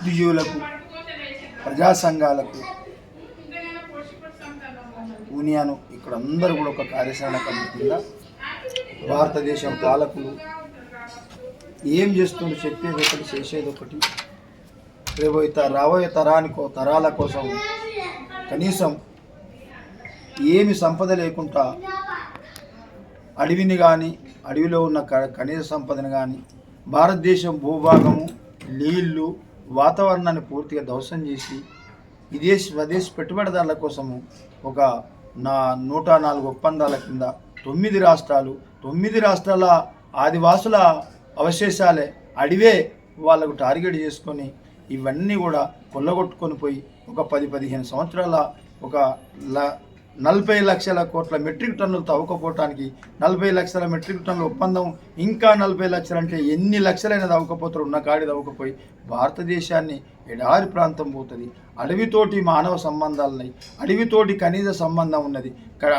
బుద్ధిజీవులకు, ప్రజా సంఘాలకు, యూనియన్ ఇక్కడ అందరూ కూడా ఒక కార్యాచరణ కమిటీ కింద భారతదేశం పాలకులు ఏం చేస్తుందో చెప్పేది ఒకటి, చేసేది ఒకటి, రాబోయే తరాల కోసం కనీసం ఏమి సంపద లేకుండా అడవిని కానీ, అడవిలో ఉన్న ఖనిజ సంపదను కానీ, భారతదేశం భూభాగము, నీళ్లు, వాతావరణాన్ని పూర్తిగా ధ్వంసం చేసి స్వదేశ పెట్టుబడిదారుల కోసము ఒక 104 ఒప్పందాల కింద 9 రాష్ట్రాల ఆదివాసుల అవశేషాలే, అడివే వాళ్ళకు టార్గెట్ చేసుకొని ఇవన్నీ కూడా కొల్లగొట్టుకొని పోయి ఒక 10-15 సంవత్సరాల ఒక 40 లక్షల కోట్ల మెట్రిక్ టన్నులు తవ్వకపోవటానికి 40 లక్షల మెట్రిక్ టన్నుల ఒప్పందం, ఇంకా 40 లక్షలు అంటే ఎన్ని లక్షలైన తవ్వకపోతారు, ఉన్న కాడి తవ్వకపోయి భారతదేశాన్ని ఎడారి ప్రాంతం పోతుంది. అడవితోటి మానవ సంబంధాలున్నాయి, అడవితోటి ఖనిజ సంబంధం ఉన్నది,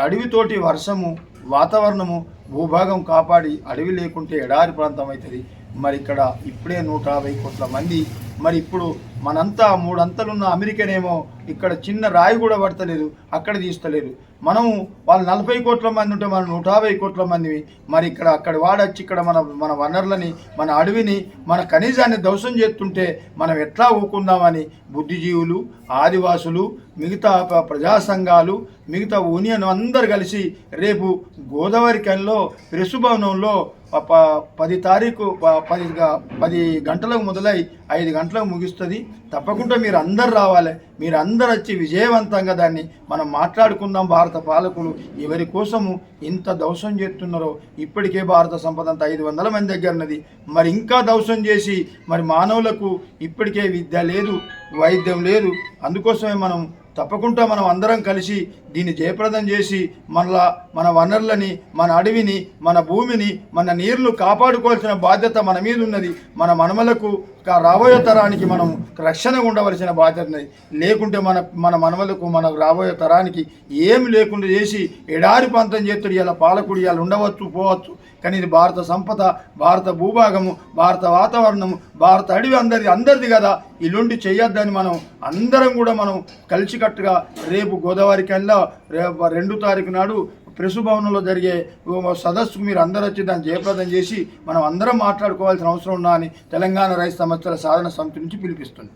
అడవితోటి వర్షము, వాతావరణము, భూభాగం కాపాడి అడవి లేకుంటే ఎడారి ప్రాంతం అవుతుంది. మరి ఇక్కడ ఇప్పుడే 150 కోట్ల మంది, మరి ఇప్పుడు మనంతా 3 అంతలున్న అమెరికనేమో ఇక్కడ చిన్న రాయి కూడా పడతలేదు, అక్కడ తీస్తలేదు. మనము వాళ్ళు 40 కోట్ల మంది ఉంటే మనం 150 కోట్ల మందివి. మరి అక్కడ వాడొచ్చి ఇక్కడ మన వనరులని, మన అడవిని, మన ఖనిజాన్ని ధ్వంసం చేస్తుంటే మనం ఎట్లా ఊకుందామని బుద్ధిజీవులు, ఆదివాసులు, మిగతా ప్రజా సంఘాలు, మిగతా యూనియన్ అందరు కలిసి రేపు గోదావరి కనిలో ప్రెస్ భవనంలో 10 గంటలకు మొదలై 5 గంటలకు ముగిస్తుంది. తప్పకుండా మీరు అందరు రావాలి, మీరు అందరు వచ్చి విజయవంతంగా దాన్ని మనం మాట్లాడుకుందాం. భారత పాలకులు ఎవరి కోసము ఇంత దౌర్జన్యం చేస్తున్నారో, ఇప్పటికే భారత సంపద అంతా 500 మంది దగ్గర ఉన్నది, మరి ఇంకా దౌర్జన్యం చేసి మరి మానవులకు ఇప్పటికే విద్య లేదు, వైద్యం లేదు. అందుకోసమే మనం తప్పకుండా మనం అందరం కలిసి దీన్ని జయప్రదం చేసి మన వనరులని, మన అడవిని, మన భూమిని, మన నీళ్లు కాపాడుకోవాల్సిన బాధ్యత మన మీద ఉన్నది. మన మనమలకు రాబోయే తరానికి మనం రక్షణగా ఉండవలసిన బాధ్యత ఉన్నది. లేకుంటే మన మనమలకు, మన రాబోయే తరానికి ఏమి లేకుండా చేసి ఎడారి ప్రాంతం చేతుడు ఇలా పాలకుడు ఇలా ఉండవచ్చు, పోవచ్చు. కానీ ఇది భారత సంపద, భారత భూభాగము, భారత వాతావరణము, భారత అడవి అందరిది కదా. ఇల్లుండి చేయొద్దని మనం అందరం కూడా మనం కలిసికట్టుగా రేపు గోదావరి కనిలో 2 తారీఖు నాడు ప్రెస్ భవనంలో జరిగే సదస్సుకు మీరు అందరూ వచ్చి దాన్ని జయప్రదం చేసి మనం అందరం మాట్లాడుకోవాల్సిన అవసరం ఉన్నా అని తెలంగాణ రైతు సమస్యల సాధన సమితి నుంచి పిలిపిస్తుంది.